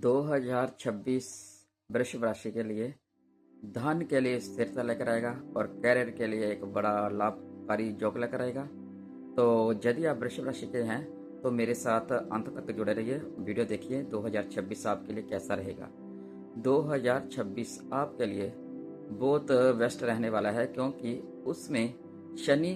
2026 वृषभ राशि के लिए धन के लिए स्थिरता लेकर आएगा और कैरियर के लिए एक बड़ा लाभकारी योग लेकर आएगा। तो यदि आप वृषभ राशि के हैं तो मेरे साथ अंत तक जुड़े रहिए, वीडियो देखिए 2026 आपके लिए कैसा रहेगा। 2026 आपके लिए बहुत बेस्ट रहने वाला है, क्योंकि उसमें शनि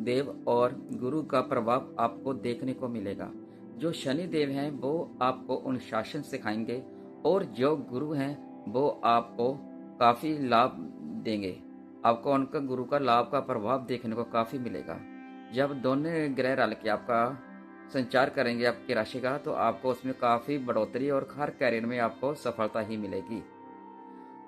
देव और गुरु का प्रभाव आपको देखने को मिलेगा। जो शनि देव हैं वो आपको अनुशासन सिखाएंगे और जो गुरु हैं वो आपको काफ़ी लाभ देंगे। आपको उनका गुरु का लाभ का प्रभाव देखने को काफ़ी मिलेगा। जब दोनों ग्रह रल के आपका संचार करेंगे आपकी राशि का, तो आपको उसमें काफ़ी बढ़ोतरी और हर कैरियर में आपको सफलता ही मिलेगी।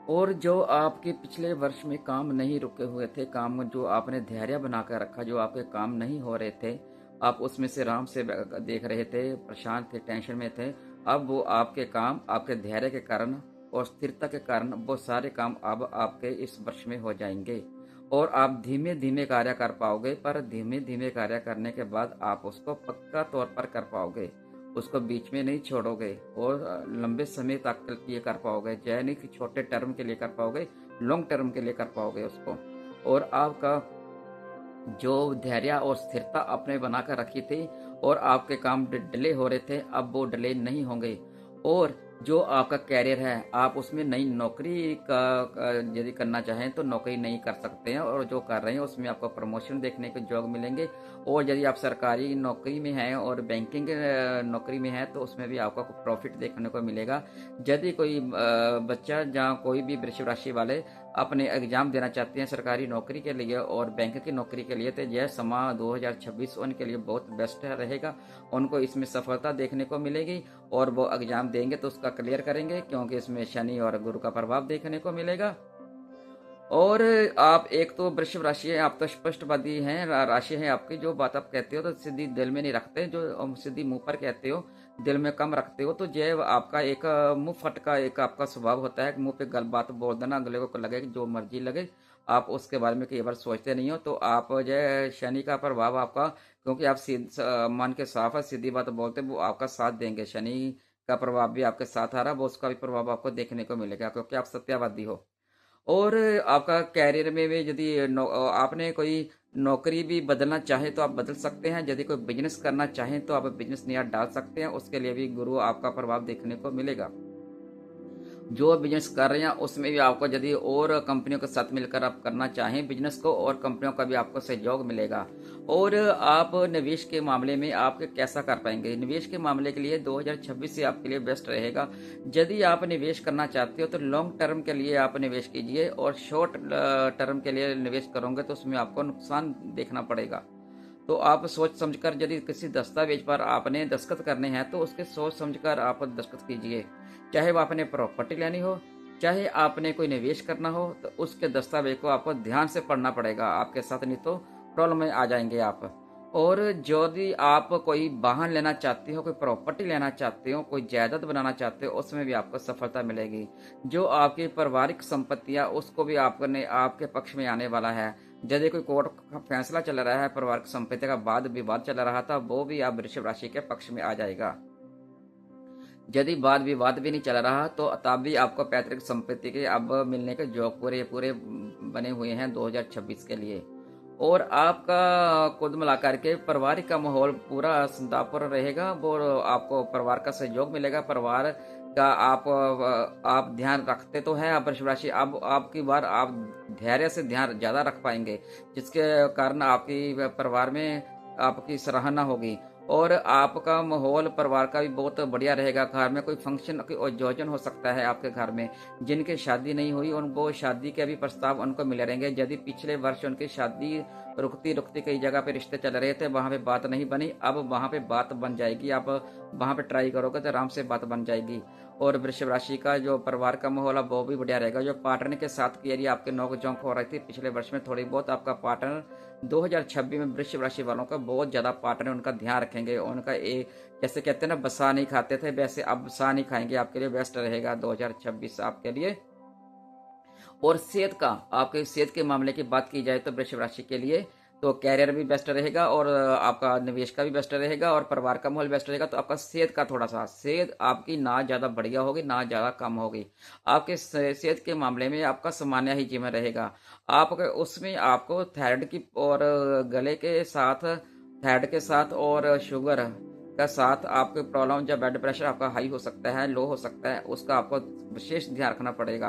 और जो आपके पिछले वर्ष में काम नहीं रुके हुए थे, काम जो आपने धैर्य बनाकर रखा, जो आपके काम नहीं हो रहे थे, आप उसमें से आराम से देख रहे थे, परेशान थे, टेंशन में थे, अब वो आपके काम आपके धैर्य के कारण और स्थिरता के कारण वो सारे काम अब आपके इस वर्ष में हो जाएंगे। और आप धीमे धीमे कार्य कर पाओगे, पर धीमे धीमे कार्य करने के बाद आप उसको पक्का तौर पर कर पाओगे, उसको बीच में नहीं छोड़ोगे और लंबे समय तक के लिए कर पाओगे। जय नहीं कि छोटे टर्म के लिए कर पाओगे, लॉन्ग टर्म के लिए कर पाओगे उसको। और आपका जो धैर्य और स्थिरता आपने बनाकर रखी थी और आपके काम डिले हो रहे थे, अब वो डिले नहीं होंगे। और जो आपका कैरियर है, आप उसमें नई नौकरी का यदि करना चाहें तो नौकरी नहीं कर सकते हैं, और जो कर रहे हैं उसमें आपको प्रमोशन देखने के योग मिलेंगे। और यदि आप सरकारी नौकरी में हैं और बैंकिंग नौकरी में हैं तो उसमें भी आपको प्रॉफिट देखने को मिलेगा। यदि कोई बच्चा जहाँ कोई भी वृषभ राशि वाले अपने एग्जाम देना चाहते हैं सरकारी नौकरी के लिए और बैंक की नौकरी के लिए, तो यह समा 2026 उनके लिए बहुत बेस्ट रहेगा। उनको इसमें सफलता देखने को मिलेगी और वो एग्जाम देंगे तो उसका क्लियर करेंगे, क्योंकि इसमें शनि और गुरु का प्रभाव देखने को मिलेगा। और आप एक तो वृषभ राशि है, आप तो स्पष्टवादी हैं, राशि है आपकी, जो बात आप कहते हो तो सीधी दिल में नहीं रखते, जो सीधी मुंह पर कहते हो दिल में कम रखते हो। तो जय आपका एक मुंह फटका एक आपका स्वभाव होता है, मुंह पे गल बात बोल देना, अगले को लगे जो मर्जी लगे, आप उसके बारे में कई बार सोचते नहीं हो। तो आप जय शनि का प्रभाव आपका, क्योंकि आप मन के साफ है, सीधी बात बोलते, वो आपका साथ देंगे। शनि का प्रभाव भी आपके साथ आ रहा है, वो उसका भी प्रभाव आपको देखने को मिलेगा, क्योंकि आप सत्यवादी हो। और आपका कैरियर में भी यदि आपने कोई नौकरी भी बदलना चाहे तो आप बदल सकते हैं। यदि कोई बिजनेस करना चाहें तो आप बिजनेस नया डाल सकते हैं, उसके लिए भी गुरु आपका प्रभाव देखने को मिलेगा। जो बिजनेस कर रहे हैं उसमें भी आपको यदि और कंपनियों के साथ मिलकर आप करना चाहें बिजनेस को, और कंपनियों का भी आपको सहयोग मिलेगा। और आप निवेश के मामले में आप कैसा कर पाएंगे, निवेश के मामले के लिए 2026 से आपके लिए बेस्ट रहेगा। यदि आप निवेश करना चाहते हो तो लॉन्ग टर्म के लिए आप निवेश कीजिए, और शॉर्ट टर्म के लिए निवेश करोगे तो उसमें आपको नुकसान देखना पड़ेगा। तो आप सोच समझकर, यदि किसी दस्तावेज पर आपने दस्तखत करने हैं तो उसके सोच समझकर आप दस्तखत कीजिए। चाहे वो आपने प्रॉपर्टी लेनी हो, चाहे आपने कोई निवेश करना हो, तो उसके दस्तावेज को आपको ध्यान से पढ़ना पड़ेगा आपके साथ, नहीं तो प्रॉब्लम में आ जाएंगे आप। और यदि आप कोई वाहन लेना चाहते हो, कोई प्रॉपर्टी लेना चाहते हो, कोई जायदाद बनाना चाहते हो, उसमें भी आपको सफलता मिलेगी। जो आपकी पारिवारिक संपत्तियां, उसको भी आपने आपके पक्ष में आने वाला है। यदि कोई कोर्ट का फैसला चल रहा है, पारिवारिक संपत्ति का वाद विवाद चल रहा था, वो भी आप वृषभ राशि के पक्ष में आ जाएगा। यदि वाद विवाद भी नहीं चल रहा तो तब भी आपको पैतृक संपत्ति के अब मिलने के योग पूरे पूरे बने हुए हैं 2026 के लिए। और आपका कुल मिलाकर के पारिवारिक का माहौल पूरा संतापूर्ण रहेगा, वो आपको परिवार का सहयोग मिलेगा। परिवार का आप ध्यान रखते तो हैं आप वृषभ राशि, अब आपकी बार आप धैर्य से ध्यान ज्यादा रख पाएंगे, जिसके कारण आपकी परिवार में आपकी सराहना होगी। और आपका माहौल परिवार का भी बहुत बढ़िया रहेगा। घर में कोई फंक्शन आयोजन हो सकता है आपके घर में, जिनकी शादी नहीं हुई उनको शादी के भी प्रस्ताव उनको मिले रहेंगे। यदि पिछले वर्ष उनकी शादी रुकती रुकती कई जगह पे रिश्ते चल रहे थे, वहां पे बात नहीं बनी, अब वहां पे बात बन जाएगी। आप वहां पे ट्राई करोगे तो आराम से बात बन जाएगी। और वृषभ राशि का जो परिवार का माहौल है वो भी बढ़िया रहेगा। जो पार्टनर के साथ की यदि आपके नोक झोंक हो रही थी पिछले वर्ष में थोड़ी बहुत, आपका पार्टनर 2026 में वृषभ राशि वालों का बहुत ज्यादा पार्टनर उनका ध्यान रखेंगे। उनका एक जैसे कहते हैं ना, बसा नहीं खाते थे, वैसे अब बसा नहीं खाएंगे। आपके लिए बेस्ट रहेगा 2026 आपके लिए। और सेहत का, आपके सेहत के मामले की बात की जाए तो वृषभ राशि के लिए तो कैरियर भी बेस्ट रहेगा और आपका निवेश का भी बेस्ट रहेगा और परिवार का माहौल बेस्ट रहेगा। तो आपका सेहत का थोड़ा सा, सेहत आपकी ना ज़्यादा बढ़िया होगी ना ज़्यादा कम होगी। आपके सेहत के मामले में आपका सामान्य ही जीवन रहेगा। आप उसमें आपको थायराइड की और गले के साथ, थायराइड के साथ और शुगर का साथ आपके प्रॉब्लम, जब ब्लड प्रेशर आपका हाई हो सकता है, लो हो सकता है, उसका आपको विशेष ध्यान रखना पड़ेगा।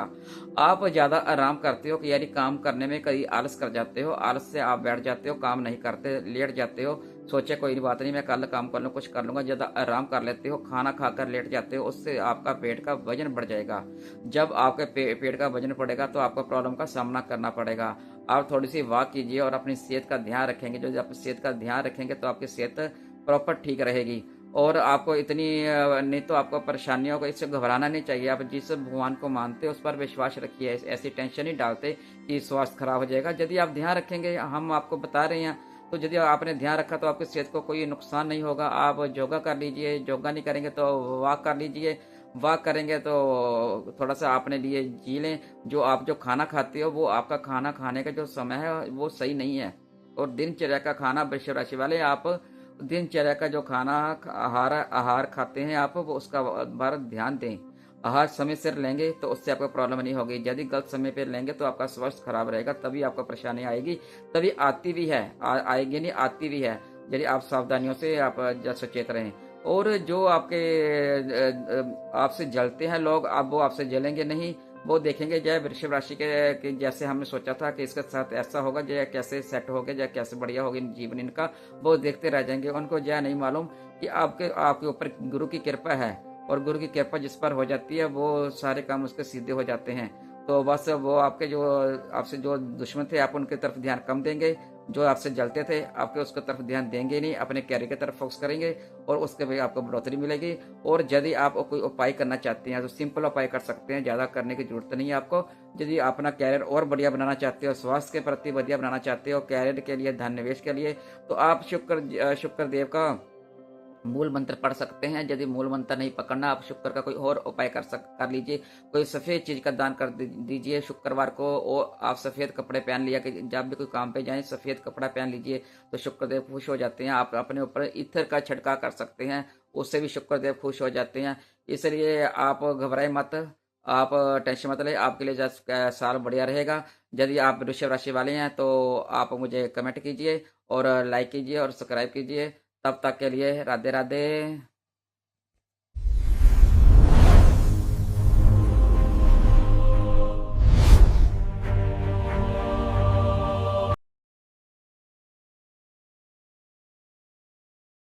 आप ज़्यादा आराम करते हो कि यानी काम करने में कहीं आलस कर जाते हो, आलस से आप बैठ जाते हो, काम नहीं करते, लेट जाते हो, सोचे कोई बात नहीं मैं कल काम कर लूँ, कुछ कर लूँगा, ज़्यादा आराम कर लेते हो, खाना खाकर लेट जाते हो, उससे आपका पेट का वजन बढ़ जाएगा। जब आपके पेट का वजन बढ़ेगा तो आपको प्रॉब्लम का सामना करना पड़ेगा। आप थोड़ी सी वॉक कीजिए और अपनी सेहत का ध्यान रखेंगे। जो आप सेहत का ध्यान रखेंगे तो आपकी सेहत प्रॉपर ठीक रहेगी। और आपको इतनी नहीं तो आपको परेशानियों को, इससे घबराना नहीं चाहिए। आप जिस भगवान को मानते हो उस पर विश्वास रखिए, ऐसी टेंशन नहीं डालते कि स्वास्थ्य खराब हो जाएगा। यदि आप ध्यान रखेंगे, हम आपको बता रहे हैं, तो यदि आपने ध्यान रखा तो आपकी सेहत को कोई नुकसान नहीं होगा। आप योगा कर लीजिए, योगा नहीं करेंगे तो वॉक कर लीजिए, वॉक करेंगे तो थोड़ा सा अपने लिए जी लें। जो खाना खाते हो वो आपका खाना खाने का जो समय है वो सही नहीं है। और दिनचर्या का खाना, वृश्चिक राशि वाले, आप दिनचर्या का जो खाना आहार आहार खाते हैं आप, वो उसका बार ध्यान दें। आहार समय सिर लेंगे तो उससे आपको प्रॉब्लम नहीं होगी। यदि गलत समय पे लेंगे तो आपका स्वास्थ्य खराब रहेगा, तभी आपको परेशानी आएगी। तभी आती भी है, आएगी नहीं, आती भी है। यदि आप सावधानियों से आप सचेत रहें। और जो आपके आपसे जलते हैं लोग, अब वो आपसे जलेंगे नहीं। वो देखेंगे जय वृषभ राशि के कि जैसे हमने सोचा था कि इसके साथ ऐसा होगा, जय कैसे सेट हो गया, जय कैसे बढ़िया होगी जीवन इनका, वो देखते रह जाएंगे। उनको जय नहीं मालूम कि आपके आपके ऊपर गुरु की कृपा है, और गुरु की कृपा जिस पर हो जाती है वो सारे काम उसके सीधे हो जाते हैं। तो बस वो आपके जो आपसे जो दुश्मन थे, आप उनकी तरफ ध्यान कम देंगे। जो आपसे जलते थे आपके उसकी तरफ ध्यान देंगे नहीं, अपने कैरियर की तरफ फोकस करेंगे, और उसके भी आपको बढ़ोतरी मिलेगी। और यदि आप कोई उपाय करना चाहते हैं तो सिंपल उपाय कर सकते हैं, ज़्यादा करने की जरूरत नहीं है आपको। यदि अपना कैरियर और बढ़िया बनाना चाहते हो, स्वास्थ्य के प्रति बढ़िया बनाना चाहते हो, कैरियर के लिए, धन निवेश के लिए, तो आप शुक्र देव का मूल मंत्र पढ़ सकते हैं। यदि मूल मंत्र नहीं पकड़ना, आप शुक्र का कोई और उपाय कर लीजिए। कोई सफेद चीज का दान कर दीजिए शुक्रवार को। और आप सफेद कपड़े पहन लिया कि जब भी कोई काम पे जाए सफेद कपड़ा पहन लीजिए, तो शुक्रदेव खुश हो जाते हैं। आप अपने ऊपर इत्र का छिड़काव कर सकते हैं, उससे भी शुक्रदेव खुश हो जाते हैं। इसलिए आप घबराए मत, आप टेंशन मत ले, आपके लिए साल बढ़िया रहेगा। यदि आप वृषभ राशि वाले हैं तो आप मुझे कमेंट कीजिए और लाइक कीजिए और सब्सक्राइब कीजिए। तब तक के लिए राधे राधे।